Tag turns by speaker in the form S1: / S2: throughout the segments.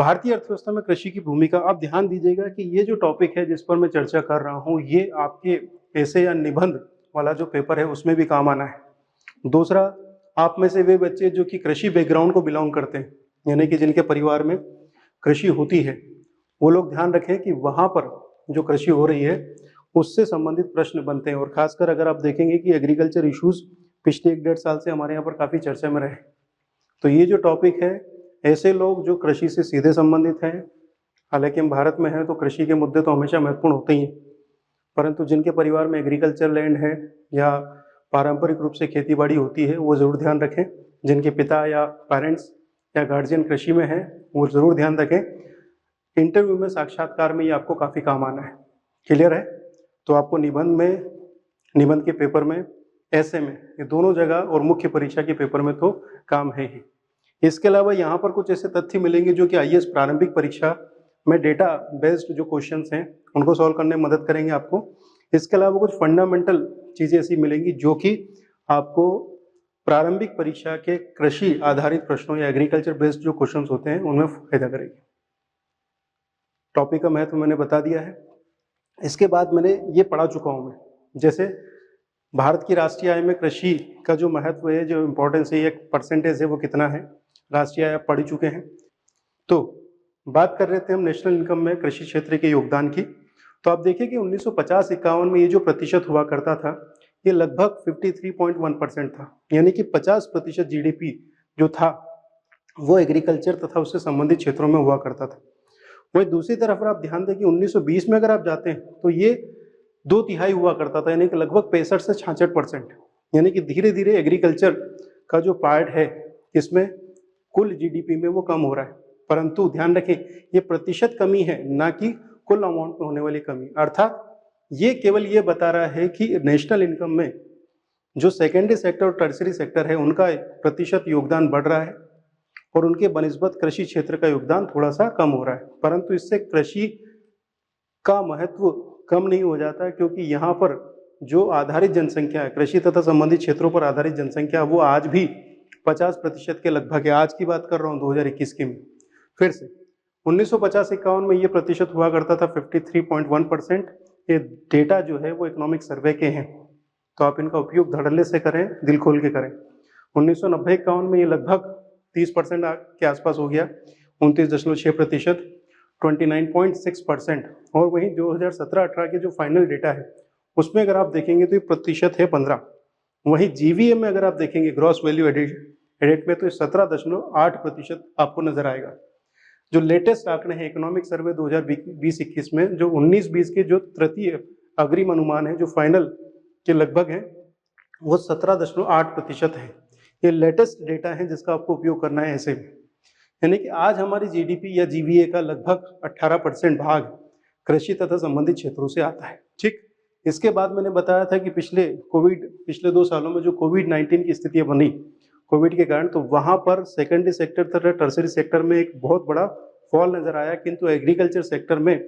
S1: भारतीय अर्थव्यवस्था में कृषि की भूमिका। आप ध्यान दीजिएगा कि ये जो टॉपिक है जिस पर मैं चर्चा कर रहा हूँ, ये आपके ऐसे या निबंध वाला जो पेपर है उसमें भी काम आना है। दूसरा, आप में से वे बच्चे जो कि कृषि बैकग्राउंड को बिलोंग करते हैं, यानी कि जिनके परिवार में कृषि होती है, वो लोग ध्यान रखें कि वहाँ पर जो कृषि हो रही है उससे संबंधित प्रश्न बनते हैं। और खासकर अगर आप देखेंगे कि एग्रीकल्चर इश्यूज पिछले 1-1.5 साल से हमारे यहाँ पर काफ़ी चर्चा में रहे, तो ये जो टॉपिक है, ऐसे लोग जो कृषि से सीधे संबंधित हैं, हालांकि हम भारत में हैं तो कृषि के मुद्दे तो हमेशा महत्वपूर्ण होते ही हैं, परंतु जिनके परिवार में एग्रीकल्चर लैंड है या पारंपरिक रूप से खेती बाड़ी होती है, वो ज़रूर ध्यान रखें। जिनके पिता या पेरेंट्स या गार्जियन कृषि में हैं, वो ज़रूर ध्यान रखें। इंटरव्यू में, साक्षात्कार में ये आपको काफ़ी काम आना है। क्लियर है? तो आपको निबंध में, निबंध के पेपर में, ऐसे में, ये दोनों जगह और मुख्य परीक्षा के पेपर में तो काम है ही। इसके अलावा यहाँ पर कुछ ऐसे तथ्य मिलेंगे जो कि आईएएस प्रारंभिक परीक्षा में डेटा बेस्ड जो क्वेश्चंस हैं उनको सॉल्व करने में मदद करेंगे आपको। इसके अलावा कुछ फंडामेंटल चीज़ें ऐसी मिलेंगी जो कि आपको प्रारंभिक परीक्षा के कृषि आधारित प्रश्नों या एग्रीकल्चर बेस्ड जो क्वेश्चंस होते हैं उनमें फायदा करेगी। टॉपिक का महत्व मैंने बता दिया है। इसके बाद मैंने ये पढ़ा चुका हूँ मैं, जैसे भारत की राष्ट्रीय आय में कृषि का जो महत्व है, जो इम्पोर्टेंस है, एक परसेंटेज है, वो कितना है, राष्ट्रीय आय आप पढ़ चुके हैं। तो बात कर रहे थे हम नेशनल इनकम में कृषि क्षेत्र के योगदान की। तो आप देखिए कि 1950-51 में ये जो प्रतिशत हुआ करता था, ये लगभग 53.1% था, यानी कि 50% जीडीपी जो था वो एग्रीकल्चर तथा उससे संबंधित क्षेत्रों में हुआ करता था। वही दूसरी तरफ अगर आप ध्यान दें कि 1920 में अगर आप जाते हैं तो ये 2/3 हुआ करता था, यानी कि लगभग 65 से 66%, यानी कि धीरे धीरे एग्रीकल्चर का जो पार्ट है इसमें कुल जीडीपी में वो कम हो रहा है। परंतु ध्यान रखें, ये प्रतिशत कमी है, ना कि कुल अमाउंट में होने वाली कमी। अर्थात ये केवल ये बता रहा है कि नेशनल इनकम में जो सेकेंडरी सेक्टर और टर्सरी सेक्टर है उनका प्रतिशत योगदान बढ़ रहा है और उनके बनिस्बत कृषि क्षेत्र का योगदान थोड़ा सा कम हो रहा है। परंतु इससे कृषि का महत्व कम नहीं हो जाता, क्योंकि यहाँ पर जो आधारित जनसंख्या है, कृषि तथा संबंधित क्षेत्रों पर आधारित जनसंख्या, वो आज भी 50% के लगभग है। आज की बात कर रहा हूँ 2021 की। फिर से 1950-51 में ये प्रतिशत हुआ करता था 53.1%। ये डेटा जो है वो इकोनॉमिक सर्वे के हैं, तो आप इनका उपयोग धड़ल्ले से करें, दिल खोल के करें। 1990-51 में ये लगभग 30% के आसपास हो गया, 29.6%, 29.6%। और वहीं 2017-18 के जो फाइनल डेटा है उसमें अगर आप देखेंगे तो ये प्रतिशत है 15। वहीं जीवीए में अगर आप देखेंगे, ग्रॉस वैल्यू एडिट में, तो 17.8% आपको नजर आएगा। जो लेटेस्ट आंकड़े हैं इकोनॉमिक सर्वे 2020-21 में, जो 19-20 के जो तृतीय अग्रिम अनुमान है, जो फाइनल के लगभग है, वो 17.8% है। ये लेटेस्ट डेटा है जिसका आपको उपयोग करना है ऐसे में। यानी कि आज हमारी जीडीपी या जीवीए का लगभग 18% भाग कृषि तथा संबंधित क्षेत्रों से आता है। ठीक, इसके बाद मैंने बताया था कि पिछले 2 सालों में जो कोविड-19 की स्थितियां बनी कोविड के कारण, तो वहां पर सेकेंडरी सेक्टर तथा टर्सरी सेक्टर में एक बहुत बड़ा फॉल नजर आया, किंतु एग्रीकल्चर सेक्टर में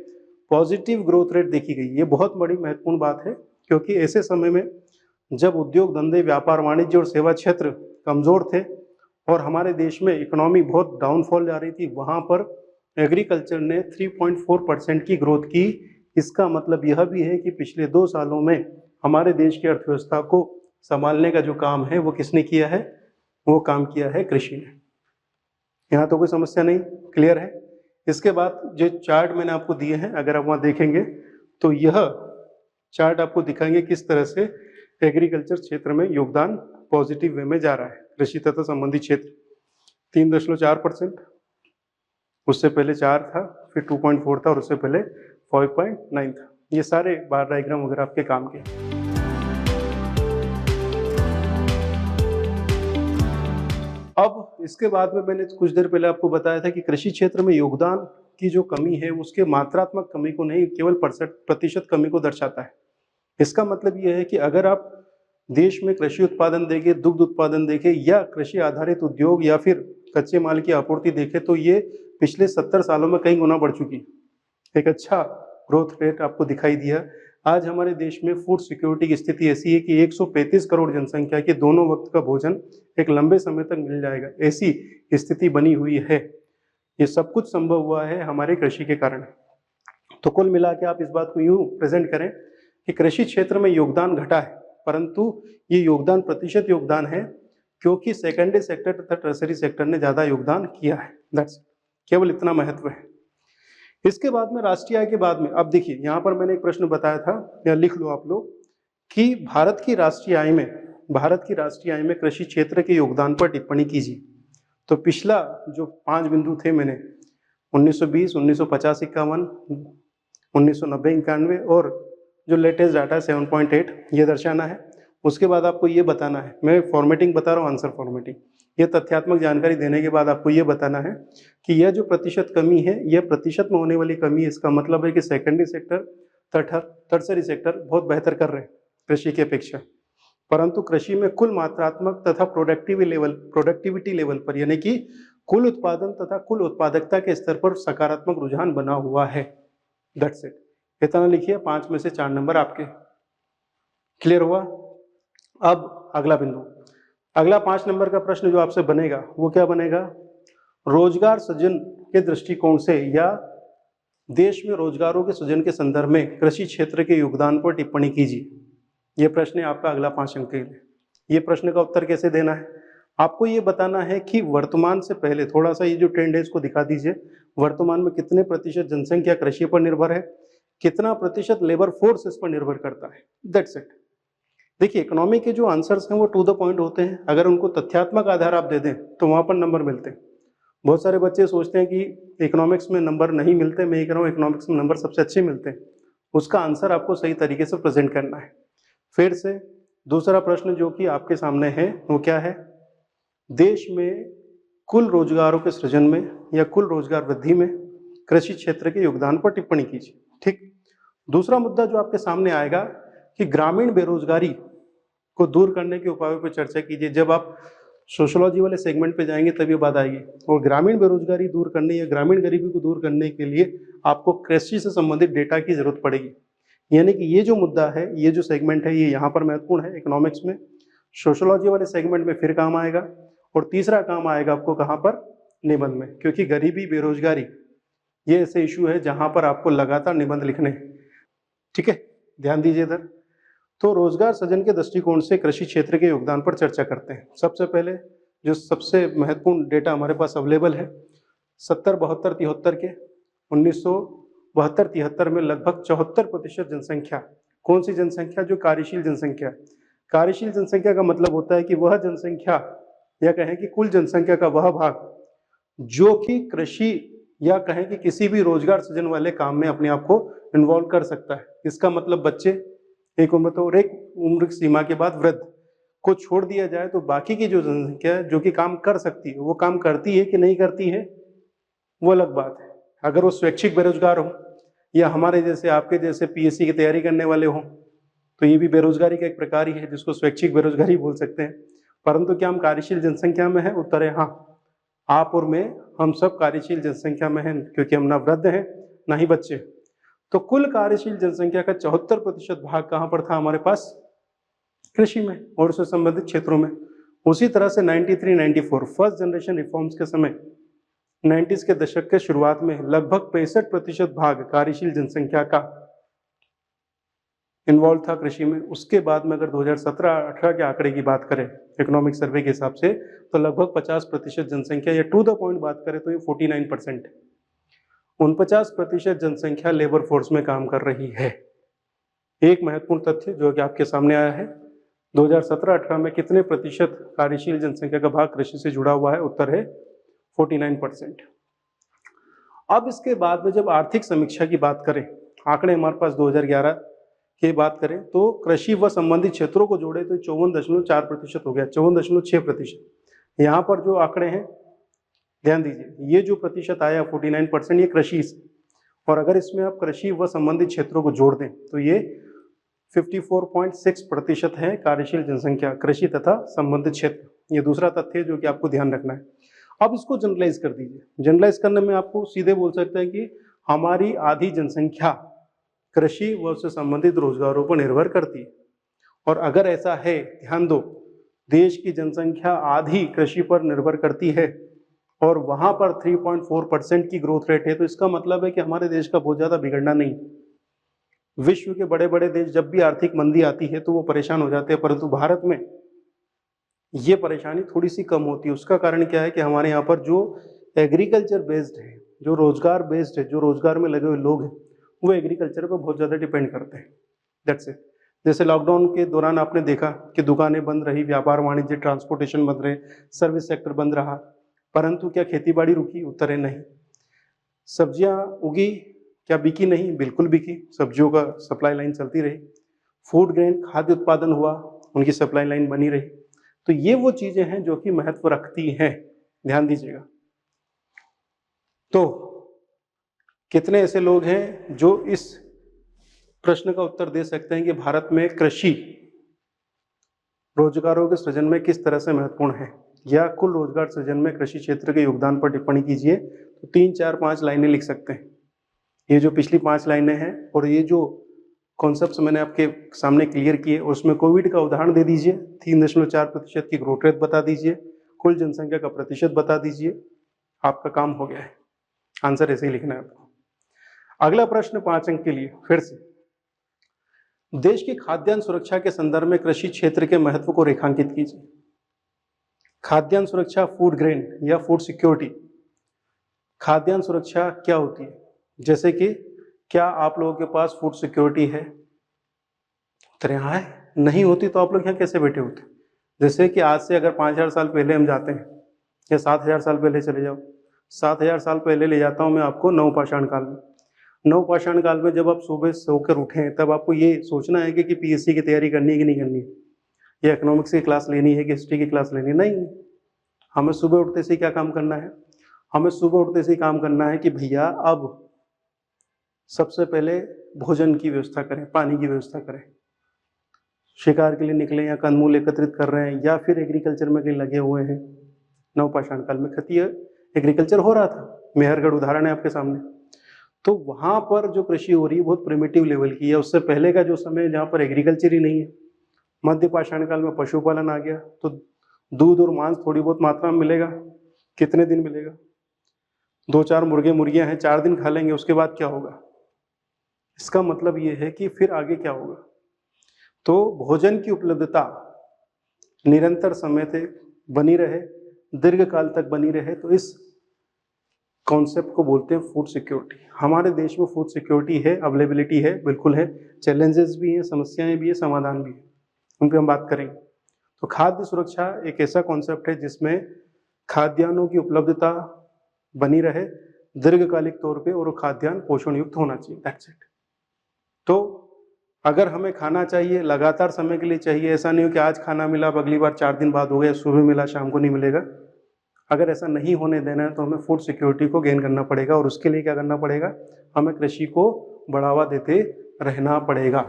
S1: पॉजिटिव ग्रोथ रेट देखी गई। ये बहुत बड़ी महत्वपूर्ण बात है, क्योंकि ऐसे समय में जब उद्योग धंधे, व्यापार, वाणिज्य और सेवा क्षेत्र कमजोर थे और हमारे देश में इकोनॉमी बहुत डाउनफॉल जा रही थी, वहां पर एग्रीकल्चर ने 3.4% की ग्रोथ की। इसका मतलब यह भी है कि पिछले 2 सालों में हमारे देश की अर्थव्यवस्था को संभालने का जो काम है वो किसने किया है, वो काम किया है कृषि ने। यहाँ तो कोई समस्या नहीं, क्लियर है। इसके बाद जो चार्ट मैंने आपको दिए हैं, अगर आप वहाँ देखेंगे तो यह चार्ट आपको दिखाएंगे किस तरह से एग्रीकल्चर क्षेत्र में योगदान पॉजिटिव वे में जा रहा है। कृषि तथा संबंधित क्षेत्र 3.4%, उससे पहले 4 था, फिर 2.4 था और उससे पहले 5.9 था। ये सारे बार डायग्राम वगैरह आपके काम के। अब इसके बाद में मैंने कुछ देर पहले आपको बताया था कि कृषि क्षेत्र में योगदान की जो कमी है उसके मात्रात्मक कमी को नहीं, केवल प्रतिशत कमी को दर्शाता है। इसका मतलब यह है कि अगर आप देश में कृषि उत्पादन देखें, दुग्ध उत्पादन देखें या कृषि आधारित उद्योग या फिर कच्चे माल की आपूर्ति देखें, तो ये पिछले 70 सालों में कई गुना बढ़ चुकी है। एक अच्छा ग्रोथ रेट आपको दिखाई दिया। आज हमारे देश में फूड सिक्योरिटी की स्थिति ऐसी है कि 135 करोड़ जनसंख्या के दोनों वक्त का भोजन एक लंबे समय तक मिल जाएगा, ऐसी स्थिति बनी हुई है। ये सब कुछ संभव हुआ है हमारे कृषि के कारण। तो कुल मिला के आप इस बात को यूं प्रेजेंट करें कि कृषि क्षेत्र में योगदान घटा है, परंतु ये योगदान प्रतिशत योगदान है, क्योंकि सेकेंडरी सेक्टर तथा टर्सरी सेक्टर ने ज्यादा योगदान किया है। दैट्स केवल इतना महत्व है। इसके बाद में राष्ट्रीय आय के बाद में, अब देखिए यहाँ पर मैंने एक प्रश्न बताया था, या लिख लो आप लोग, कि भारत की राष्ट्रीय आय में कृषि क्षेत्र के योगदान पर टिप्पणी कीजिए। तो पिछला जो 5 बिंदु थे मैंने 1920, 1950, 51, 1990, 91 और जो लेटेस्ट डाटा है 7.8, ये दर्शाना है। उसके बाद आपको ये बताना है, मैं फॉर्मेटिंग बता रहा हूँ, आंसर फॉर्मेटिंग, ये तथ्यात्मक जानकारी देने के बाद आपको ये बताना है कि यह जो प्रतिशत कमी है, यह प्रतिशत में होने वाली कमी है। इसका मतलब है कि सेकेंडरी सेक्टर तथा टर्सरी सेक्टर बहुत बेहतर कर रहे हैं कृषि की अपेक्षा, परंतु कृषि में कुल मात्रात्मक तथा प्रोडक्टिविटी लेवल पर, यानी कि कुल उत्पादन तथा कुल उत्पादकता के स्तर पर सकारात्मक रुझान बना हुआ है। दैट्स इट, इतना लिखिए। 5 में से 4 नंबर आपके। क्लियर हुआ? अब अगला बिंदु, अगला 5 नंबर का प्रश्न जो आपसे बनेगा वो क्या बनेगा? रोजगार सृजन के दृष्टिकोण से या देश में रोजगारों के सृजन के संदर्भ में कृषि क्षेत्र के योगदान पर टिप्पणी कीजिए। यह प्रश्न है आपका अगला 5 अंक के लिए। ये प्रश्न का उत्तर कैसे देना है? आपको ये बताना है कि वर्तमान से पहले थोड़ा सा ये जो ट्रेंड है इसको दिखा दीजिए। वर्तमान में कितने प्रतिशत जनसंख्या कृषि पर निर्भर है, कितना प्रतिशत लेबर फोर्स इस पर निर्भर करता है। That's it. देखिए, इकोनॉमी के जो आंसर्स हैं वो टू द पॉइंट होते हैं। अगर उनको तथ्यात्मक आधार आप दे दें तो वहां पर नंबर मिलते हैं। बहुत सारे बच्चे सोचते हैं कि इकोनॉमिक्स में नंबर नहीं मिलते। मैं ये कह रहा हूँ इकोनॉमिक्स में नंबर सबसे अच्छे मिलते हैं। उसका आंसर आपको सही तरीके से प्रेजेंट करना है। फिर से दूसरा प्रश्न जो कि आपके सामने है वो क्या है? देश में कुल रोजगारों के सृजन में या कुल रोजगार वृद्धि में कृषि क्षेत्र के योगदान पर टिप्पणी कीजिए। ठीक। दूसरा मुद्दा जो आपके सामने आएगा कि ग्रामीण बेरोजगारी को दूर करने के उपायों पर चर्चा कीजिए। जब आप सोशियोलॉजी वाले सेगमेंट पे जाएंगे तब ये बात आएगी। और ग्रामीण बेरोजगारी दूर करने या ग्रामीण गरीबी को दूर करने के लिए आपको कृषि से संबंधित डेटा की जरूरत पड़ेगी। यानी कि ये जो मुद्दा है, ये जो सेगमेंट है, ये यहाँ पर महत्वपूर्ण है इकोनॉमिक्स में। सोशियोलॉजी वाले सेगमेंट में फिर काम आएगा। और तीसरा काम आएगा आपको कहाँ पर? निबंध में, क्योंकि गरीबी बेरोजगारी ये ऐसे इशू है जहां पर आपको लगातार निबंध लिखने हैं। ठीक है, ध्यान दीजिए इधर। तो रोजगार सृजन के दृष्टिकोण से कृषि क्षेत्र के योगदान पर चर्चा करते हैं। सबसे पहले जो सबसे महत्वपूर्ण डेटा हमारे पास अवेलेबल है 70, 72, 73 के 1972, 73 में लगभग 74% जनसंख्या, कौन सी जनसंख्या? जो कार्यशील जनसंख्या। कार्यशील जनसंख्या का मतलब होता है कि वह जनसंख्या, या कहें कि कुल जनसंख्या का वह भाग जो कि कृषि या कहें कि किसी भी रोजगार सृजन वाले काम में अपने आप को इन्वॉल्व कर सकता है। इसका मतलब बच्चे, एक उम्र तो और एक उम्र सीमा के बाद वृद्ध को छोड़ दिया जाए तो बाकी की जो जनसंख्या जो कि काम कर सकती है, वो काम करती है कि नहीं करती है, वो अलग बात है। अगर वो स्वैच्छिक बेरोजगार हो या हमारे जैसे आपके जैसे पीएससी की तैयारी करने वाले हों तो ये भी बेरोजगारी का एक प्रकार ही है जिसको स्वैच्छिक बेरोजगारी बोल सकते हैं। परंतु क्या हम कार्यशील जनसंख्या में है? उत्तर है हाँ। आप और मैं, हम सब कार्यशील जनसंख्या में हैं, क्योंकि हम ना वृद्ध हैं ना ही बच्चे। तो कुल कार्यशील जनसंख्या का 74% भाग कहां पर था? हमारे पास कृषि में और उससे संबंधित क्षेत्रों में। उसी तरह से 93, 94 फर्स्ट जनरेशन रिफॉर्म्स के समय 90s के दशक के शुरुआत में लगभग 65% भाग कार्यशील जनसंख्या का इन्वॉल्व था कृषि में। उसके बाद में अगर 2017-18 के आंकड़े की बात करें इकोनॉमिक सर्वे के हिसाब से तो लगभग 50% जनसंख्या, या टू द पॉइंट बात करें तो ये 49%, 49% जनसंख्या लेबर फोर्स में काम कर रही है। एक महत्वपूर्ण तथ्य जो कि आपके सामने आया है, 2017-18 में कितने प्रतिशत कार्यशील जनसंख्या का भाग कृषि से जुड़ा हुआ है? उत्तर है 49%। अब इसके बाद में जब आर्थिक समीक्षा की बात करें, आंकड़े हमारे पास 2011 की बात करें तो कृषि व संबंधित क्षेत्रों को जोड़े तो 54.4% हो गया, 54.6%। यहाँ पर जो आंकड़े हैं ध्यान दीजिए, ये जो प्रतिशत आया 49% ये कृषि से, और अगर इसमें आप कृषि व संबंधित क्षेत्रों को जोड़ दें तो ये 54.6% है कार्यशील जनसंख्या कृषि तथा संबंधित क्षेत्र। ये दूसरा तथ्य जो कि आपको ध्यान रखना है। अब इसको जनरलाइज कर दीजिए। जनरलाइज करने में आपको सीधे बोल सकते हैं कि हमारी आधी जनसंख्या कृषि व उससे संबंधित रोजगारों पर निर्भर करती है। और अगर ऐसा है, ध्यान दो, देश की जनसंख्या आधी कृषि पर निर्भर करती है और वहाँ पर 3.4% की ग्रोथ रेट है, तो इसका मतलब है कि हमारे देश का बहुत ज़्यादा बिगड़ना नहीं। विश्व के बड़े बड़े देश जब भी आर्थिक मंदी आती है तो वो परेशान हो जाते हैं, परंतु भारत में ये परेशानी थोड़ी सी कम होती है। उसका कारण क्या है कि हमारे यहाँ पर जो एग्रीकल्चर बेस्ड है, जो रोजगार बेस्ड है, जो रोजगार में लगे हुए लोग हैं, वो एग्रीकल्चर पर बहुत ज़्यादा डिपेंड करते हैं। That's it. जैसे लॉकडाउन के दौरान आपने देखा कि दुकानें बंद रही, व्यापार वाणिज्य ट्रांसपोर्टेशन बंद रहे, सर्विस सेक्टर बंद रहा, परंतु क्या खेती बाड़ी रुकी? उत्तर है नहीं। सब्जियां उगी, क्या बिकी? नहीं, बिल्कुल बिकी। सब्जियों का सप्लाई लाइन चलती रही। फूड ग्रेन खाद्य उत्पादन हुआ, उनकी सप्लाई लाइन बनी रही। तो ये वो चीजें हैं जो कि महत्व रखती हैं, ध्यान दीजिएगा। तो कितने ऐसे लोग हैं जो इस प्रश्न का उत्तर दे सकते हैं कि भारत में कृषि रोजगारों के सृजन में किस तरह से महत्वपूर्ण है, या कुल रोजगार सृजन में कृषि क्षेत्र के योगदान पर टिप्पणी कीजिए। तो 3, 4, 5 लाइनें लिख सकते हैं। ये जो पिछली 5 लाइनें हैं और ये जो कॉन्सेप्ट्स मैंने आपके सामने क्लियर किए, उसमें कोविड का उदाहरण दे दीजिए, 3.4% की ग्रोथ रेट बता दीजिए, कुल जनसंख्या का प्रतिशत बता दीजिए, आपका काम हो गया है। आंसर ऐसे ही लिखना है आपको। अगला प्रश्न 5 अंक के लिए फिर से, देश की खाद्यान्न सुरक्षा के संदर्भ में कृषि क्षेत्र के महत्व को रेखांकित कीजिए। खाद्यान्न सुरक्षा, फूड ग्रेन या फूड सिक्योरिटी। खाद्यान्न सुरक्षा क्या होती है? जैसे कि क्या आप लोगों के पास फूड सिक्योरिटी है? तो यहाँ है, नहीं होती तो आप लोग यहाँ कैसे बैठे होते? जैसे कि आज से अगर 5000 साल पहले हम जाते हैं, या 7000 साल पहले चले जाओ, 7000 साल पहले ले जाता हूँ मैं आपको नवपाषाण काल में। नवपाषाण काल में जब आप सुबह सोकर उठें, तब आपको ये सोचना है कि पीएससी की तैयारी करनी है कि नहीं करनी है, या इकोनॉमिक्स की क्लास लेनी है कि हिस्ट्री की क्लास लेनी है? नहीं, हमें सुबह उठते से क्या काम करना है? हमें सुबह उठते से काम करना है कि भैया अब सबसे पहले भोजन की व्यवस्था करें, पानी की व्यवस्था करें। शिकार के लिए निकले या कंदमूल एकत्रित कर रहे हैं, या फिर एग्रीकल्चर में कहीं लगे हुए हैं। नवपाषाण काल में खतीय एग्रीकल्चर हो रहा था, मेहरगढ़ उदाहरण है आपके सामने। तो वहां पर जो कृषि हो रही है बहुत प्रिमिटिव लेवल की है। उससे पहले का जो समय जहाँ पर एग्रीकल्चर ही नहीं है, मध्य पाषाण काल में पशुपालन आ गया, तो दूध और मांस थोड़ी बहुत मात्रा में मिलेगा। कितने दिन मिलेगा? 2-4 मुर्गे मुर्गियां हैं, 4 दिन खा लेंगे, उसके बाद क्या होगा? इसका मतलब ये है कि फिर आगे क्या होगा? तो भोजन की उपलब्धता निरंतर समय तक बनी रहे, दीर्घ काल तक बनी रहे, तो इस कॉन्सेप्ट को बोलते हैं फूड सिक्योरिटी। हमारे देश में फूड सिक्योरिटी है, अवेलेबिलिटी है, बिल्कुल है। चैलेंजेस भी हैं, समस्याएं भी है, समाधान भी है, उन पर हम बात करेंगे। तो खाद्य सुरक्षा एक ऐसा कॉन्सेप्ट है जिसमें खाद्यान्नों की उपलब्धता बनी रहे दीर्घकालिक तौर पे, और खाद्यान्न पोषण युक्त होना चाहिए। That's it. तो अगर हमें खाना चाहिए, लगातार समय के लिए चाहिए, ऐसा नहीं हो कि आज खाना मिला, अब अगली बार 4 दिन बाद हो गया, सुबह मिला शाम को नहीं मिलेगा। अगर ऐसा नहीं होने देना है तो हमें फूड सिक्योरिटी को गेन करना पड़ेगा, और उसके लिए क्या करना पड़ेगा? हमें कृषि को बढ़ावा देते रहना पड़ेगा।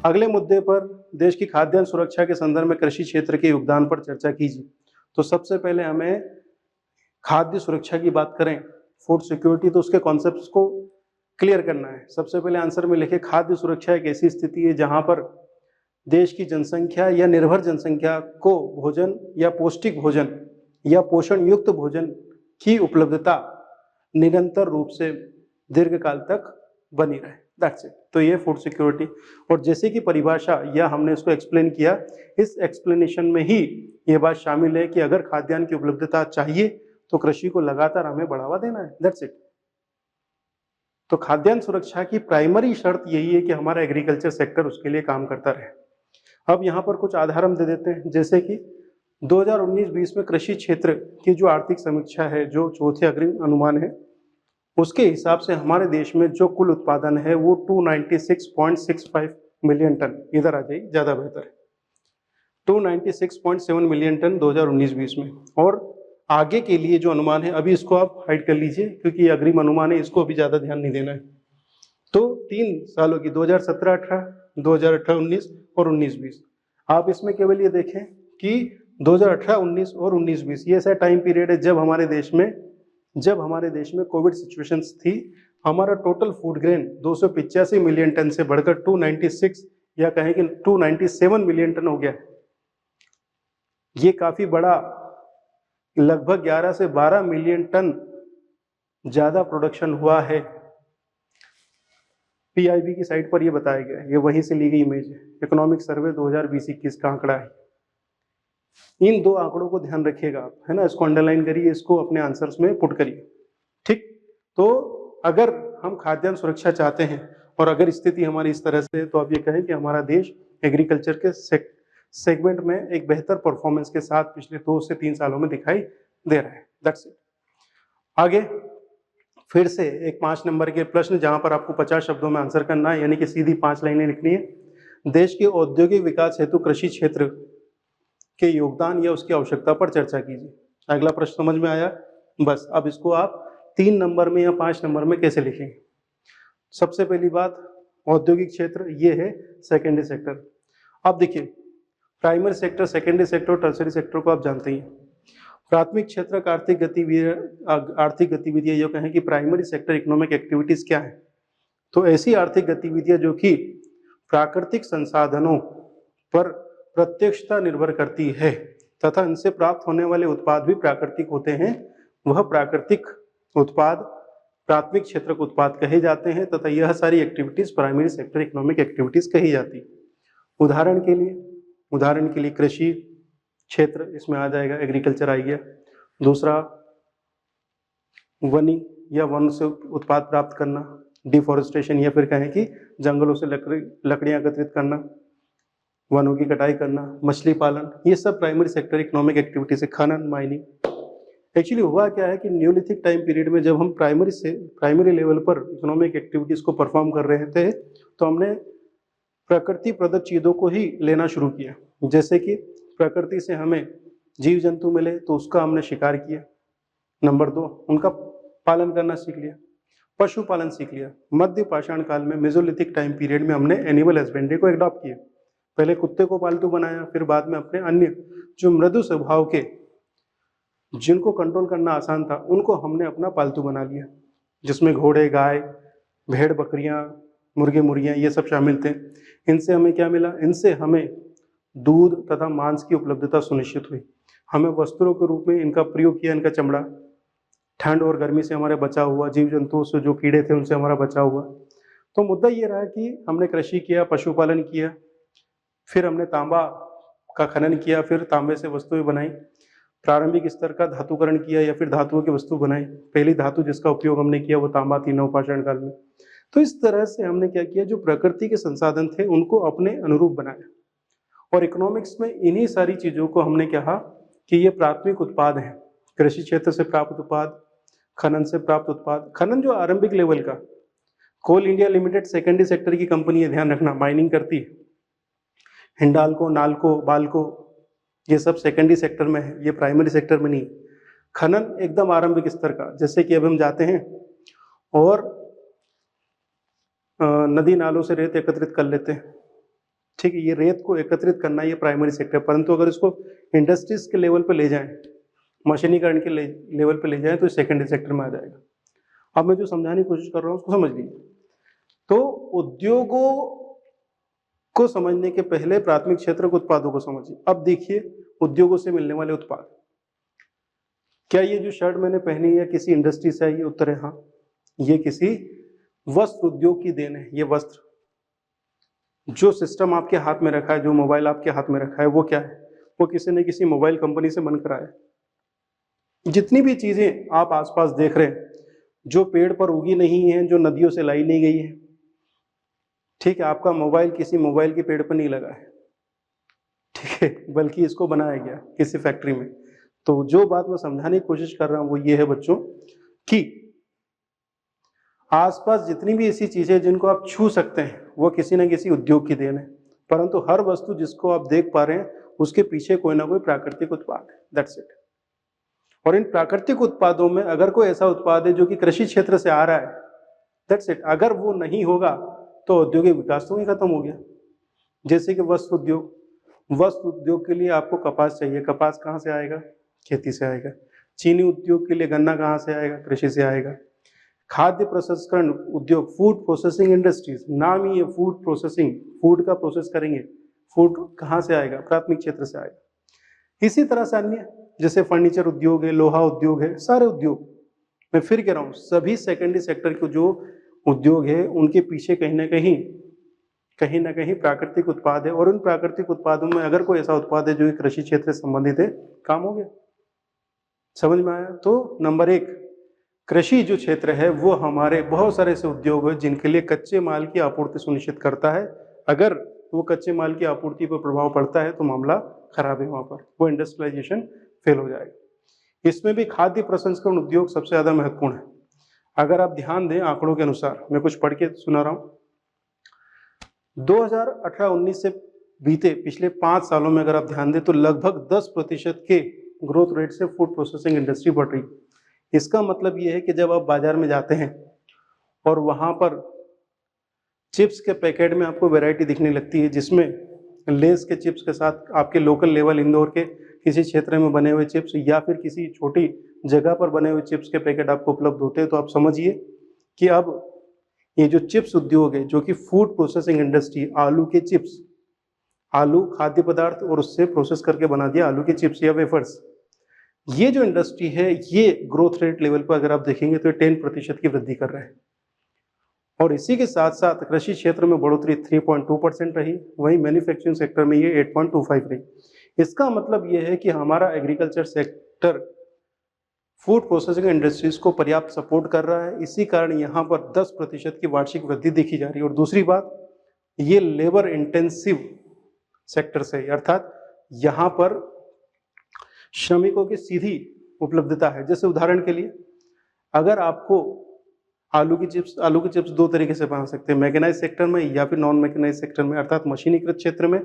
S1: अगले मुद्दे पर, देश की खाद्यान्न सुरक्षा के संदर्भ में कृषि क्षेत्र के योगदान पर चर्चा कीजिए। तो सबसे पहले हमें खाद्य सुरक्षा की बात करें, फूड सिक्योरिटी, तो उसके कॉन्सेप्ट्स को क्लियर करना है। सबसे पहले आंसर में लिखे, खाद्य सुरक्षा एक ऐसी स्थिति है जहां पर देश की जनसंख्या या निर्भर जनसंख्या को भोजन या पौष्टिक भोजन या पोषण युक्त भोजन की उपलब्धता निरंतर रूप से दीर्घकाल तक बनी रहे। That's it. तो ये फूड सिक्योरिटी, और जैसे कि परिभाषा या हमने इसको एक्सप्लेन किया, इस एक्सप्लेनेशन में ही ये बात शामिल है कि अगर खाद्यान्न की उपलब्धता चाहिए तो कृषि को लगातार हमें बढ़ावा देना है। That's it. तो खाद्यान्न सुरक्षा की प्राइमरी शर्त यही है कि हमारा एग्रीकल्चर सेक्टर उसके लिए काम करता रहे। अब यहाँ पर कुछ आधार हम दे देते हैं, जैसे कि 2019-20 में कृषि क्षेत्र की जो आर्थिक समीक्षा है, जो चौथे अग्रिम अनुमान है, उसके हिसाब से हमारे देश में जो कुल उत्पादन है वो 296.65 मिलियन टन, इधर आ जाइए ज़्यादा बेहतर है, 296.7 मिलियन टन 2019-20 में। और आगे के लिए जो अनुमान है, अभी इसको आप हाइड कर लीजिए क्योंकि ये अग्रिम अनुमान है, इसको अभी ज़्यादा ध्यान नहीं देना है। तो 3 सालों की 2017-18, 2018-19 और 19-20, आप इसमें केवल ये देखें कि 2018-19 और 19-20 ये ऐसा टाइम पीरियड है जब हमारे देश में कोविड सिचुएशंस थी। हमारा total food grain 285 million ton से बढ़कर 296 या कहें कि 297 मिलियन टन हो गया। ये काफी बड़ा, लगभग 11 से 12 मिलियन टन ज्यादा प्रोडक्शन हुआ है। पीआईबी की साइट पर ये बताया गया है, ये वहीं से ली गई इमेज है, इकोनॉमिक सर्वे 2020-21 का आंकड़ा है। इन दो आंकड़ों को ध्यान रखिएगा आप, है ना, इसको अंडरलाइन करिए, इसको अपने आंसर्स में पुट करिए। ठीक, तो अगर हम खाद्यान्न सुरक्षा चाहते हैं और अगर स्थिति हमारी इस तरह से है, तो आप ये कहें कि हमारा देश एग्रीकल्चर के सेगमेंट में एक बेहतर परफॉर्मेंस के साथ पिछले 2 से 3 सालों में दिखाई दे रहा है। That's it. आगे फिर से एक 5 नंबर के प्रश्न, जहां पर आपको 50 शब्दों में आंसर करना है, यानी कि सीधी 5 लाइनें लिखनी है। देश के औद्योगिक विकास हेतु कृषि क्षेत्र के योगदान या उसकी आवश्यकता पर चर्चा कीजिए। अगला प्रश्न समझ में आया? बस अब इसको आप 3 नंबर में या 5 नंबर में कैसे लिखेंगे? सबसे पहली बात, औद्योगिक क्षेत्र ये है सेकेंडरी सेक्टर। अब देखिए, प्राइमरी सेक्टर, सेकेंडरी सेक्टर और टर्सरी सेक्टर को आप जानते ही हैं। प्राथमिक क्षेत्र का आर्थिक गतिविधियां, जो कहें कि प्राइमरी सेक्टर इकोनॉमिक एक्टिविटीज क्या है, तो ऐसी आर्थिक गतिविधियां जो कि प्राकृतिक संसाधनों पर प्रत्यक्षता निर्भर करती है तथा इनसे प्राप्त होने वाले उत्पाद भी प्राकृतिक होते हैं, वह प्राकृतिक उत्पाद प्राथमिक क्षेत्र के उत्पाद कहे जाते हैं तथा यह सारी activities primary sector economic activities कही जाती है। उदाहरण के लिए कृषि क्षेत्र इसमें आ जाएगा, एग्रीकल्चर आ गया। दूसरा, वनी या वन से उत्पाद प्राप्त करना, डिफॉरेस्टेशन या फिर कहें कि जंगलों से लकड़ियां एकत्रित करना, वनों की कटाई करना, मछली पालन, ये सब प्राइमरी सेक्टर इकोनॉमिक एक्टिविटी से। खनन, माइनिंग। एक्चुअली हुआ क्या है कि न्यूलिथिक टाइम पीरियड में जब हम प्राइमरी लेवल पर इकोनॉमिक एक्टिविटीज को परफॉर्म कर रहे थे, तो हमने प्रकृति प्रदत्त चीजों को ही लेना शुरू किया। जैसे कि प्रकृति से हमें जीव जंतु मिले तो उसका हमने शिकार किया। नंबर 2, उनका पालन करना सीख लिया, पशुपालन सीख लिया। मध्य पाषाण काल में, मेसोलिथिक टाइम पीरियड में हमने एनिमल हस्बेंड्री को एडॉप्ट किया। पहले कुत्ते को पालतू बनाया, फिर बाद में अपने अन्य जो मृदु स्वभाव के, जिनको कंट्रोल करना आसान था, उनको हमने अपना पालतू बना लिया, जिसमें घोड़े, गाय, भेड़, बकरियां, मुर्गे, मुर्गियां, ये सब शामिल थे। इनसे हमें क्या मिला? इनसे हमें दूध तथा मांस की उपलब्धता सुनिश्चित हुई। हमें वस्त्रों के रूप में इनका प्रयोग किया, इनका चमड़ा। ठंड और गर्मी से हमारे बचाव हुआ, जीव जंतुओं से, जो कीड़े थे, उनसे हमारा बचाव हुआ। तो मुद्दा ये रहा कि हमने कृषि किया, पशुपालन किया, फिर हमने तांबा का खनन किया, फिर तांबे से वस्तुएं बनाई, प्रारंभिक स्तर का धातुकरण किया या फिर धातुओं की वस्तु बनाई। पहली धातु जिसका उपयोग हमने किया वो तांबा थी नवपाषाण काल में। तो इस तरह से हमने क्या किया, जो प्रकृति के संसाधन थे उनको अपने अनुरूप बनाया। और इकोनॉमिक्स में इन्हीं सारी चीजों को हमने कहा कि ये प्राथमिक उत्पाद हैं। कृषि क्षेत्र से प्राप्त उत्पाद, खनन से प्राप्त उत्पाद। खनन जो आरंभिक लेवल का, कोल इंडिया लिमिटेड सेकेंडरी सेक्टर की कंपनी है, ध्यान रखना, माइनिंग करती है। हिंडाल्को, नाल्को, बाल्को, ये सब सेकेंडरी सेक्टर में है, ये प्राइमरी सेक्टर में नहीं। खनन एकदम आरंभिक स्तर का, जैसे कि अब हम जाते हैं और नदी नालों से रेत एकत्रित कर लेते हैं, ठीक है, ये रेत को एकत्रित करना ये प्राइमरी सेक्टर। परंतु अगर इसको इंडस्ट्रीज के लेवल पे ले जाएं, मशीनीकरण के लेवल पे ले जाएं, तो सेकेंडरी सेक्टर में आ जाएगा। अब मैं जो समझाने की कोशिश कर रहा हूँ उसको समझ लीजिए। तो उद्योगों को समझने के पहले प्राथमिक क्षेत्र के उत्पादों को समझिए। अब देखिए, उद्योगों से मिलने वाले उत्पाद, क्या ये जो शर्ट मैंने पहनी है किसी इंडस्ट्री से आई है? उत्तर है हाँ, ये किसी वस्त्र उद्योग की देन है। ये वस्त्र, जो सिस्टम आपके हाथ में रखा है, जो मोबाइल आपके हाथ में रखा है, वो क्या है? वो किसी न किसी मोबाइल कंपनी से बनकर आया है। जितनी भी चीजें आप आसपास देख रहे हैं, जो पेड़ पर उगी नहीं है, जो नदियों से लाई नहीं गई है, ठीक है, आपका मोबाइल किसी मोबाइल के पेड़ पर नहीं लगा है, ठीक है, बल्कि इसको बनाया गया किसी फैक्ट्री में। तो जो बात मैं समझाने की कोशिश कर रहा हूं वो ये है बच्चों, कि आसपास जितनी भी ऐसी चीजें जिनको आप छू सकते हैं, वो किसी न किसी उद्योग की देन है। परंतु हर वस्तु जिसको आप देख पा रहे हैं, उसके पीछे कोई ना कोई प्राकृतिक उत्पाद है। That's it. और इन प्राकृतिक उत्पादों में अगर कोई ऐसा उत्पाद है जो कि कृषि क्षेत्र से आ रहा है, दैट्स इट। अगर वो नहीं होगा तो औद्योगिक विकास तो ही खत्म हो गया। जैसे कि वस्त्र उद्योग के लिए आपको कपास चाहिए, कपास कहाँ से आएगा? खेती से आएगा। चीनी उद्योग के लिए गन्ना कहाँ से आएगा? कृषि से आएगा। खाद्य प्रसंस्करण उद्योग, फूड प्रोसेसिंग इंडस्ट्रीज, नाम ही है फूड प्रोसेसिंग, फूड का प्रोसेस करेंगे, फूड कहाँ से आएगा? प्राथमिक क्षेत्र से आएगा। इसी तरह से अन्य जैसे फर्नीचर उद्योग है, लोहा उद्योग है, सारे उद्योग, मैं फिर कह रहा हूँ सभी सेकेंडरी सेक्टर के जो उद्योग है उनके पीछे कहीं ना कहीं प्राकृतिक उत्पाद है, और उन प्राकृतिक उत्पादों में अगर कोई ऐसा उत्पाद है जो कृषि क्षेत्र से संबंधित है, काम हो गया। समझ में आया? तो नंबर 1, कृषि जो क्षेत्र है वो हमारे बहुत सारे ऐसे उद्योग है जिनके लिए कच्चे माल की आपूर्ति सुनिश्चित करता है। अगर वो कच्चे माल की आपूर्ति पर प्रभाव पड़ता है तो मामला खराब है, वहां पर वो इंडस्ट्रियलाइजेशन फेल हो जाएगा। इसमें भी खाद्य प्रसंस्करण उद्योग सबसे ज्यादा महत्वपूर्ण है। अगर आप ध्यान दें आंकड़ों के अनुसार, मैं कुछ पढ़ के सुना रहा हूँ, 2018-19 से बीते पिछले 5 सालों में अगर आप ध्यान दें तो लगभग 10% के ग्रोथ रेट से फूड प्रोसेसिंग इंडस्ट्री बढ़ रही है। इसका मतलब ये है कि जब आप बाजार में जाते हैं और वहां पर चिप्स के पैकेट में आपको वैरायटी दिखने लगती है, जिसमें लेस के चिप्स के साथ आपके लोकल लेवल इंदौर के किसी क्षेत्र में बने हुए चिप्स या फिर किसी छोटी जगह पर बने हुए चिप्स के पैकेट आपको उपलब्ध होते हैं, तो आप समझिए कि अब ये जो चिप्स उद्योग है, जो कि फूड प्रोसेसिंग इंडस्ट्री, आलू के चिप्स, आलू खाद्य पदार्थ और उससे प्रोसेस करके बना दिया आलू के चिप्स या वेफर्स, ये जो इंडस्ट्री है ये ग्रोथ रेट लेवल पर अगर आप देखेंगे तो 10% की वृद्धि कर रहा है। और इसी के साथ साथ कृषि क्षेत्र में बढ़ोतरी 3.2% रही, वहीं मैन्युफैक्चरिंग सेक्टर में ये 8.25 रही। इसका मतलब ये है कि हमारा agriculture sector food processing industries को पर्याप्त सपोर्ट कर रहा है। इसी कारण यहाँ पर 10% की वार्षिक वृद्धि देखी जा रही है। और दूसरी बात, ये लेबर इंटेंसिव सेक्टर से, अर्थात यहाँ पर श्रमिकों की सीधी उपलब्धता है। जैसे उदाहरण के लिए, अगर आपको आलू की चिप्स 2 तरीके से बना सकते हैं, मैकेनाइज सेक्टर में या फिर नॉन मैकेनाइज सेक्टर में, अर्थात मशीनीकृत क्षेत्र में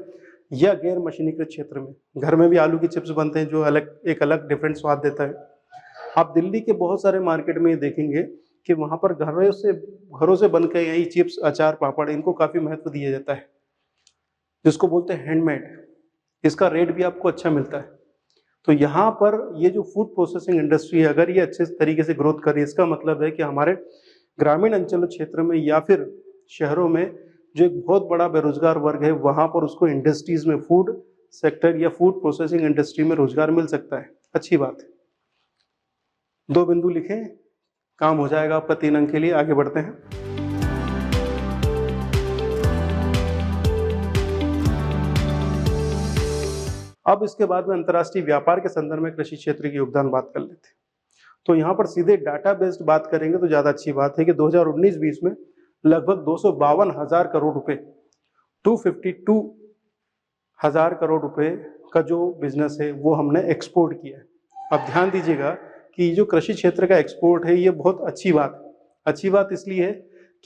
S1: या गैर मशीनीकृत क्षेत्र में। घर में भी आलू की चिप्स बनते हैं जो एक अलग डिफरेंट स्वाद देता है। आप दिल्ली के बहुत सारे मार्केट में देखेंगे कि वहां पर घरों से बनकर यही चिप्स, अचार, पापड़, इनको काफी महत्व दिया जाता है, जिसको बोलते हैं हैंडमेड। इसका रेट भी आपको अच्छा मिलता है। तो यहाँ पर ये जो फूड प्रोसेसिंग इंडस्ट्री है, अगर ये अच्छे तरीके से ग्रोथ करे, इसका मतलब है कि हमारे ग्रामीण अंचल क्षेत्र में या फिर शहरों में जो एक बहुत बड़ा बेरोजगार वर्ग है, वहां पर उसको इंडस्ट्रीज में, फूड सेक्टर या फूड प्रोसेसिंग इंडस्ट्री में रोजगार मिल सकता है। अच्छी बात है। 2 बिंदु लिखें, काम हो जाएगा आपका 3 अंक के लिए। आगे बढ़ते हैं। अब इसके बाद में अंतर्राष्ट्रीय व्यापार के संदर्भ में कृषि क्षेत्र की योगदान बात कर लेते हैं। तो यहाँ पर सीधे डाटा बेस्ड बात करेंगे तो ज्यादा अच्छी बात है कि 2019-20 में लगभग 252,000 करोड़ रुपए, 252,000 करोड़ रुपए का जो बिजनेस है वो हमने एक्सपोर्ट किया है। अब ध्यान दीजिएगा कि जो कृषि क्षेत्र का एक्सपोर्ट है ये बहुत अच्छी बात है। अच्छी बात इसलिए है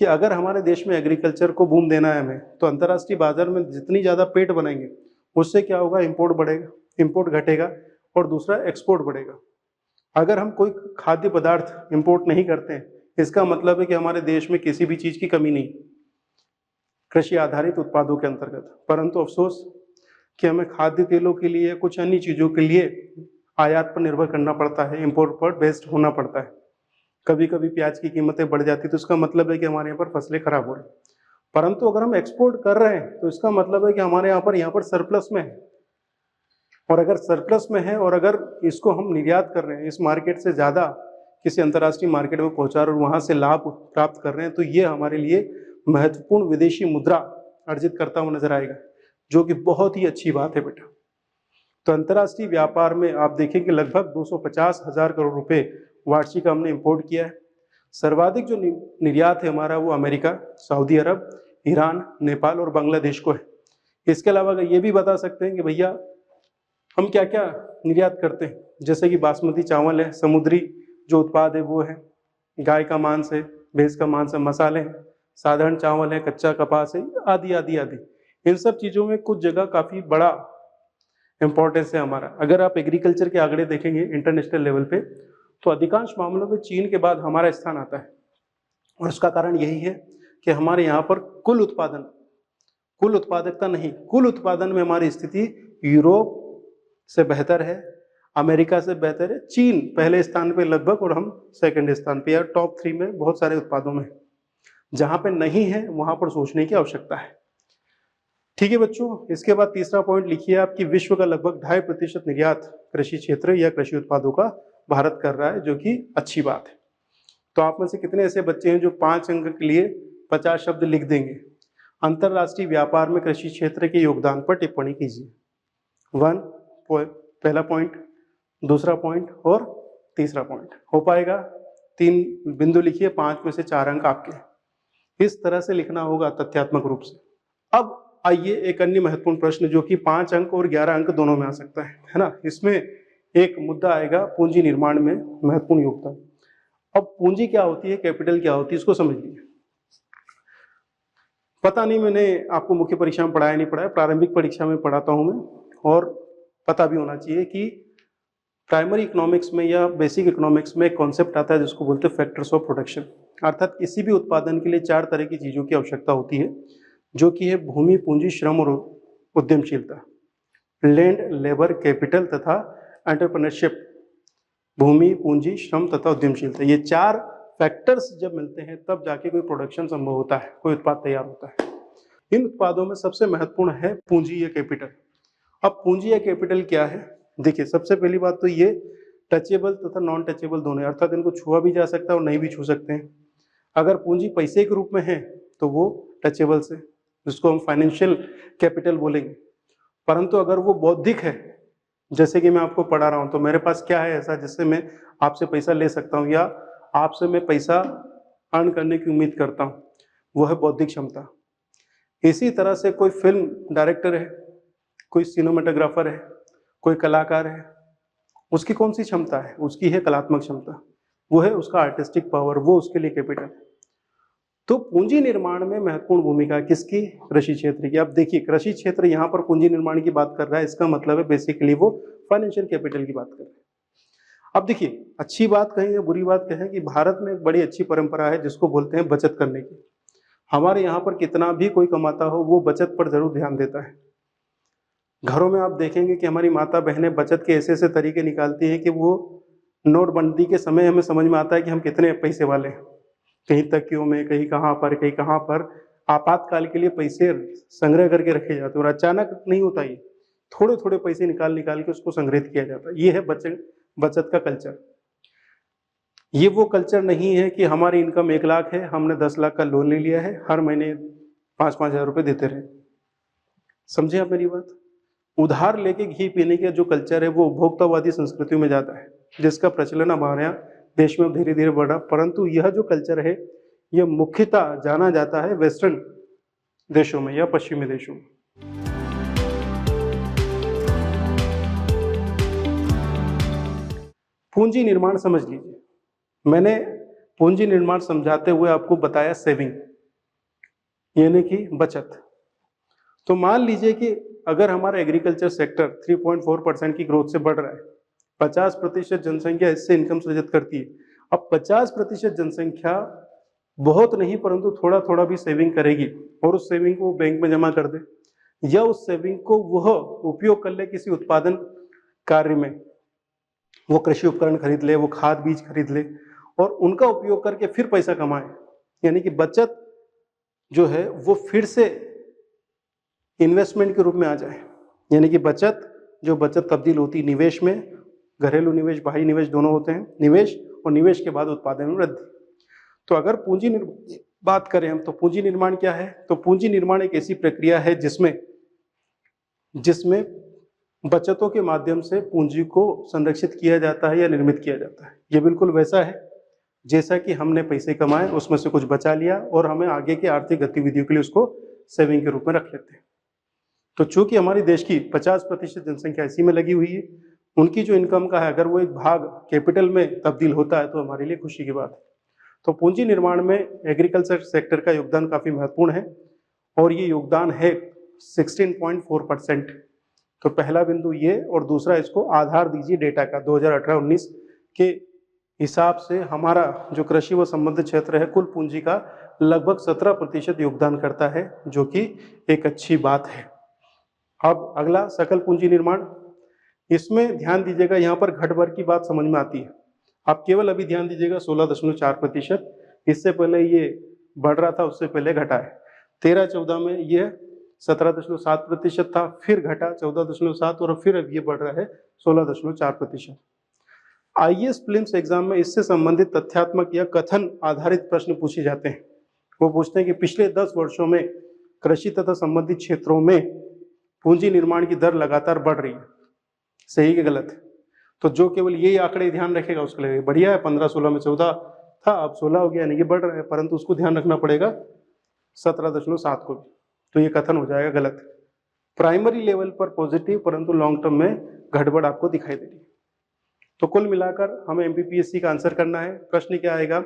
S1: कि अगर हमारे देश में एग्रीकल्चर को बूम देना है हमें, तो अंतर्राष्ट्रीय बाजार में जितनी ज्यादा पेट बनाएंगे उससे क्या होगा, इंपोर्ट बढ़ेगा, इंपोर्ट घटेगा, और दूसरा एक्सपोर्ट बढ़ेगा। अगर हम कोई खाद्य पदार्थ इंपोर्ट नहीं करते हैं, इसका मतलब है कि हमारे देश में किसी भी चीज की कमी नहीं कृषि आधारित उत्पादों के अंतर्गत। परंतु अफसोस कि हमें खाद्य तेलों के लिए, कुछ अन्य चीजों के लिए आयात पर निर्भर करना पड़ता है, इंपोर्ट पर बेस्ड होना पड़ता है। कभी कभी प्याज की कीमतें बढ़ जाती, तो इसका मतलब है कि हमारे यहाँ पर फसलें खराब हो रही। परंतु अगर हम एक्सपोर्ट कर रहे हैं तो इसका मतलब है कि हमारे यहाँ पर सरप्लस में है। और अगर सरप्लस में है और अगर इसको हम निर्यात कर रहे हैं, इस मार्केट से ज्यादा किसी अंतर्राष्ट्रीय मार्केट में पहुंचा रहे और वहां से लाभ प्राप्त कर रहे हैं, तो ये हमारे लिए महत्वपूर्ण विदेशी मुद्रा अर्जित करता हुआ नजर आएगा, जो कि बहुत ही अच्छी बात है बेटा। तो अंतर्राष्ट्रीय व्यापार में आप देखें कि लगभग 250,000 करोड़ रुपए वार्षिक हमने इंपोर्ट किया है। सर्वाधिक जो निर्यात है हमारा वो अमेरिका, सऊदी अरब, ईरान, नेपाल और बांग्लादेश को है। इसके अलावा ये भी बता सकते हैं कि भैया हम क्या क्या निर्यात करते हैं, जैसे कि बासमती चावल है, समुद्री जो उत्पाद है वो है, गाय का मांस है, भैंस का मांस है, मसाले हैं, साधारण चावल है, कच्चा कपास है, आदि आदि आदि। इन सब चीजों में कुछ जगह काफी बड़ा इंपॉर्टेंस है हमारा। अगर आप एग्रीकल्चर के आंकड़े देखेंगे इंटरनेशनल लेवल पे, तो अधिकांश मामलों में चीन के बाद हमारा स्थान आता है। और उसका कारण यही है कि हमारे यहाँ पर कुल उत्पादकता नहीं, कुल उत्पादन में हमारी स्थिति यूरोप से बेहतर है, अमेरिका से बेहतर है, चीन पहले स्थान पे लगभग और हम सेकंड स्थान पे या टॉप 3 में बहुत सारे उत्पादों में। जहां पे नहीं है वहां पर सोचने की आवश्यकता है। ठीक है बच्चों, इसके बाद तीसरा पॉइंट लिखिए आप कि विश्व का लगभग 2.5% निर्यात कृषि क्षेत्र या कृषि उत्पादों का भारत कर रहा है, जो कि अच्छी बात है। तो आप में से कितने ऐसे बच्चे हैं जो 5 अंक के लिए 50 शब्द लिख देंगे? अंतरराष्ट्रीय व्यापार में कृषि क्षेत्र के योगदान पर टिप्पणी कीजिए। पहला पॉइंट, दूसरा पॉइंट और तीसरा पॉइंट। हो पाएगा? 3 बिंदु लिखिए, 5 में से 4 अंक आपके। इस तरह से लिखना होगा तथ्यात्मक रूप से। अब आइए एक अन्य महत्वपूर्ण प्रश्न, जो कि 5 अंक और 11 अंक दोनों में आ सकता है ना। इसमें एक मुद्दा आएगा पूंजी निर्माण में महत्वपूर्ण योगदान। अब पूंजी क्या होती है, कैपिटल क्या होती है, इसको समझ लीजिए। पता नहीं मैंने आपको मुख्य परीक्षा में पढ़ाया नहीं पढ़ाया, प्रारंभिक परीक्षा में पढ़ाता हूं मैं, और पता भी होना चाहिए कि प्राइमरी इकोनॉमिक्स में या बेसिक इकोनॉमिक्स में एक कॉन्सेप्ट आता है जिसको बोलते हैं फैक्टर्स ऑफ प्रोडक्शन। अर्थात किसी भी उत्पादन के लिए 4 तरह की चीजों की आवश्यकता होती है, जो कि है भूमि, पूंजी, श्रम और उद्यमशीलता। लैंड, लेबर, कैपिटल तथा एंटरप्रेन्योरशिप। भूमि, पूंजी, श्रम तथा उद्यमशीलता, ये 4 फैक्टर्स जब मिलते हैं तब जाके कोई प्रोडक्शन संभव होता है, कोई उत्पाद तैयार होता है। इन उत्पादों में सबसे महत्वपूर्ण है पूंजी या कैपिटल। अब पूंजी या कैपिटल क्या है? देखिए, सबसे पहली बात तो ये टचेबल तथा नॉन टचेबल दोनों है, अर्थात इनको छुआ भी जा सकता है और नहीं भी छू सकते हैं। अगर पूंजी पैसे के रूप में है तो वो टचेबल से, जिसको हम फाइनेंशियल कैपिटल बोलेंगे। परंतु अगर वो बौद्धिक है, जैसे कि मैं आपको पढ़ा रहा हूं, तो मेरे पास क्या है ऐसा जिससे मैं आपसे पैसा ले सकता हूं या आपसे मैं पैसा अर्न करने की उम्मीद करता हूं, वो है बौद्धिक क्षमता। इसी तरह से कोई फिल्म डायरेक्टर है, कोई सिनेमेटोग्राफर है, कोई कलाकार है, उसकी कौन सी क्षमता है? उसकी है कलात्मक क्षमता, वो है उसका आर्टिस्टिक पावर, वो उसके लिए कैपिटल है। तो पूंजी निर्माण में महत्वपूर्ण भूमिका किसकी? कृषि क्षेत्र की। अब देखिए, कृषि क्षेत्र यहाँ पर पूंजी निर्माण की बात कर रहा है, इसका मतलब है बेसिकली वो फाइनेंशियल कैपिटल की बात कर रहे हैं। अब देखिए, अच्छी बात कहें या बुरी बात कहें कि भारत में एक बड़ी अच्छी परंपरा है जिसको बोलते हैं बचत करने की। हमारे यहाँ पर कितना भी कोई कमाता हो, वो बचत पर जरूर ध्यान देता है। घरों में आप देखेंगे कि हमारी माता बहनें बचत के ऐसे ऐसे तरीके निकालती हैं कि वो नोटबंदी के समय हमें समझ में आता है कि हम कितने पैसे वाले हैं। कहीं तकियों में, कहीं कहाँ पर आपातकाल के लिए पैसे संग्रह करके रखे जाते हैं, और अचानक नहीं होता, ये थोड़े थोड़े पैसे निकाल निकाल के उसको संग्रहित किया जाता है। ये है बचत का कल्चर। ये वो कल्चर नहीं है कि हमारी इनकम 1 लाख है, हमने 10 लाख का लोन ले लिया है, हर महीने 5-5 हजार रुपए देते रहे। समझे आप मेरी बात? उधार लेके घी पीने का जो कल्चर है वो उपभोक्तावादी संस्कृतियों में जाता है, जिसका प्रचलन हमारे यहाँ देश में धीरे धीरे बढ़ा। परंतु यह जो कल्चर है, यह मुख्यतः जाना जाता है वेस्टर्न देशों में या पश्चिमी देशों में। पूंजी निर्माण समझ लीजिए। मैंने पूंजी निर्माण समझाते हुए आपको बताया सेविंग, यानी कि बचत। तो मान लीजिए कि अगर हमारा एग्रीकल्चर सेक्टर 3.4% की ग्रोथ से बढ़ रहा है, 50% जनसंख्या इससे इनकम सृजित करती है। अब 50% जनसंख्या बहुत नहीं परंतु थोड़ा थोड़ा भी सेविंग करेगी और उस सेविंग को बैंक में जमा कर दे, या उस सेविंग को वह उपयोग कर ले किसी उत्पादन कार्य में, वो कृषि उपकरण खरीद ले, वो खाद बीज खरीद ले और उनका उपयोग करके फिर पैसा कमाए, यानी कि बचत जो है वो फिर से इन्वेस्टमेंट के रूप में आ जाए। यानी कि बचत तब्दील होती निवेश में, घरेलू निवेश, बाह्य निवेश दोनों होते हैं। निवेश और निवेश के बाद उत्पादन में वृद्धि। तो अगर पूंजी बात करें हम, तो पूंजी निर्माण क्या है? तो पूंजी निर्माण एक ऐसी प्रक्रिया है जिसमें बचतों के माध्यम से पूंजी को संरक्षित किया जाता है या निर्मित किया जाता है। ये बिल्कुल वैसा है जैसा कि हमने पैसे कमाए, उसमें से कुछ बचा लिया और हमें आगे की आर्थिक गतिविधियों के लिए उसको सेविंग के रूप में रख लेते हैं। तो चूंकि हमारी देश की 50% जनसंख्या इसी में लगी हुई है, उनकी जो इनकम का है अगर वो एक भाग कैपिटल में तब्दील होता है तो हमारे लिए खुशी की बात है। तो पूंजी निर्माण में एग्रीकल्चर सेक्टर का योगदान काफी महत्वपूर्ण है और ये योगदान है 16.4%। तो पहला बिंदु ये, और दूसरा इसको आधार दीजिए डेटा का 2018-19 के हिसाब से हमारा जो कृषि व संबंधित क्षेत्र है कुल पूंजी का लगभग 17% योगदान करता है, जो कि एक अच्छी बात है। अब अगला सकल पूंजी निर्माण, इसमें ध्यान दीजिएगा, यहाँ पर घट बढ़ की बात समझ में आती है। आप केवल अभी ध्यान दीजिएगा 16.4%, इससे पहले ये बढ़ रहा था, उससे पहले घटा है। 13-14 में ये 17.7% था, फिर घटा 14.7 और फिर अब ये बढ़ रहा है 16.4%। आईएएस प्रीलिम्स एग्जाम में इससे संबंधित तथ्यात्मक या कथन आधारित प्रश्न पूछे जाते हैं। वो पूछते हैं कि पिछले 10 वर्षों में कृषि तथा संबंधित क्षेत्रों में पूंजी निर्माण की दर लगातार बढ़ रही है, सही कि गलत? तो जो केवल यही आंकड़े ध्यान रखेगा उसके लिए बढ़िया है, 15-16 में 14 था, अब 16 हो गया, यानी कि बढ़ रहा है, परंतु उसको ध्यान रखना पड़ेगा 17.7 को भी, तो ये कथन हो जाएगा गलत। प्राइमरी लेवल पर पॉजिटिव, परंतु लॉन्ग टर्म में घटबढ़ आपको दिखाई दे रही है। तो कुल मिलाकर हमें एमपीपीएससी का आंसर करना है। प्रश्न क्या आएगा?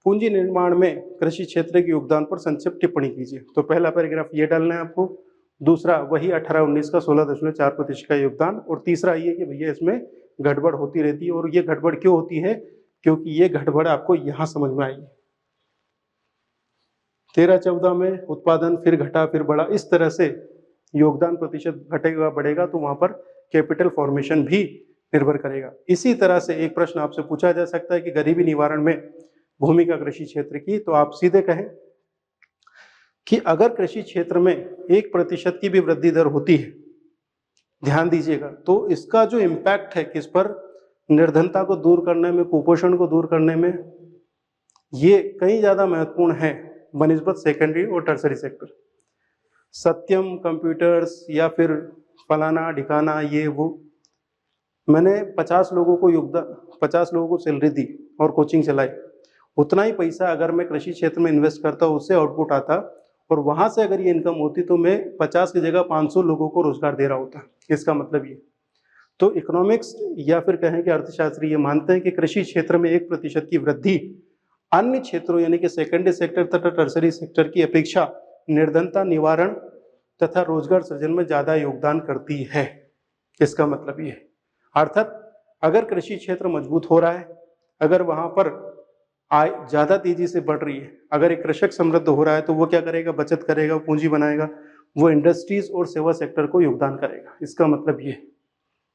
S1: पूंजी निर्माण में कृषि क्षेत्र के योगदान पर संक्षिप्त टिप्पणी कीजिए। तो पहला पैराग्राफ ये डालना है आपको, दूसरा वही 18-19 का 16.4% का योगदान, और तीसरा ये कि भैया इसमें गड़बड़ होती रहती है, और ये गड़बड़ क्यों होती है? क्योंकि ये गड़बड़ आपको यहाँ समझ में आएगी। 13-14 में उत्पादन फिर घटा फिर बढ़ा, इस तरह से योगदान प्रतिशत घटेगा बढ़ेगा तो वहां पर कैपिटल फॉर्मेशन भी निर्भर करेगा। इसी तरह से एक प्रश्न आपसे पूछा जा सकता है कि गरीबी निवारण में भूमिका कृषि क्षेत्र की, तो आप सीधे कहें कि अगर कृषि क्षेत्र में 1% की भी वृद्धि दर होती है, ध्यान दीजिएगा, तो इसका जो इम्पैक्ट है किस पर? निर्धनता को दूर करने में, कुपोषण को दूर करने में, ये कहीं ज्यादा महत्वपूर्ण है बनिस्बत सेकेंडरी और टर्सरी सेक्टर। सत्यम कंप्यूटर्स या फिर फलाना ढिकाना ये वो, मैंने 50 लोगों को सैलरी दी और कोचिंग चलाई, उतना ही पैसा अगर मैं कृषि क्षेत्र में इन्वेस्ट करता उससे आउटपुट आता, और वहां से अगर ये इनकम होती तो मैं 50 की जगह 500 लोगों को रोजगार दे रहा होता। इसका मतलब ये, तो इकोनॉमिक्स या फिर कहें कि अर्थशास्त्री ये मानते हैं कि कृषि क्षेत्र में 1% की वृद्धि अन्य क्षेत्रों यानी कि सेकेंडरी सेक्टर तथा टर्सरी सेक्टर की अपेक्षा निर्धनता निवारण तथा रोजगार सृजन में ज्यादा योगदान करती है। इसका मतलब ये, अर्थात अगर कृषि क्षेत्र मजबूत हो रहा है, अगर वहां पर आय ज्यादा तेजी से बढ़ रही है, अगर एक कृषक समृद्ध हो रहा है, तो वो क्या करेगा? बचत करेगा, पूंजी बनाएगा, वो इंडस्ट्रीज और सेवा सेक्टर को योगदान करेगा। इसका मतलब ये।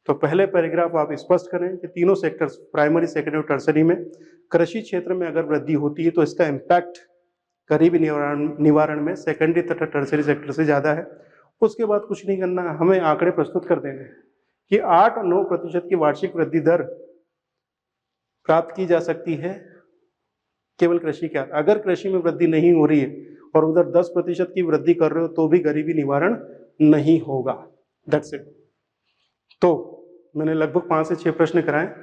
S1: तो पहले पैराग्राफ आप स्पष्ट करें कि तीनों सेक्टर्स प्राइमरी, सेकेंडरी और टर्सरी में कृषि क्षेत्र में अगर वृद्धि होती है तो इसका इम्पैक्ट गरीबी निवारण में सेकेंडरी तथा टर्सरी सेक्टर से ज्यादा है। उसके बाद कुछ नहीं करना है, हमें आंकड़े प्रस्तुत कर देने हैं कि 8-9% की वार्षिक वृद्धि दर प्राप्त की जा सकती है केवल कृषि के। अगर कृषि में वृद्धि नहीं हो रही है और उधर 10% की वृद्धि कर रहे हो तो भी गरीबी निवारण नहीं होगा। That's it. तो मैंने लगभग 5 से 6 प्रश्न कराए।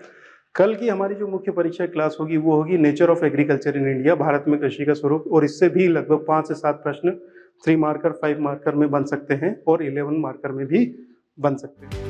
S1: कल की हमारी जो मुख्य परीक्षा क्लास होगी वो होगी nature of agriculture in India, Bharat में कृषि का स्वरूप, और इससे भी लगभग 5 से 7 प्रश्न 3 मार्कर 5 मार्कर में बन सकते हैं और 11 मार्कर में भी बन सकते हैं।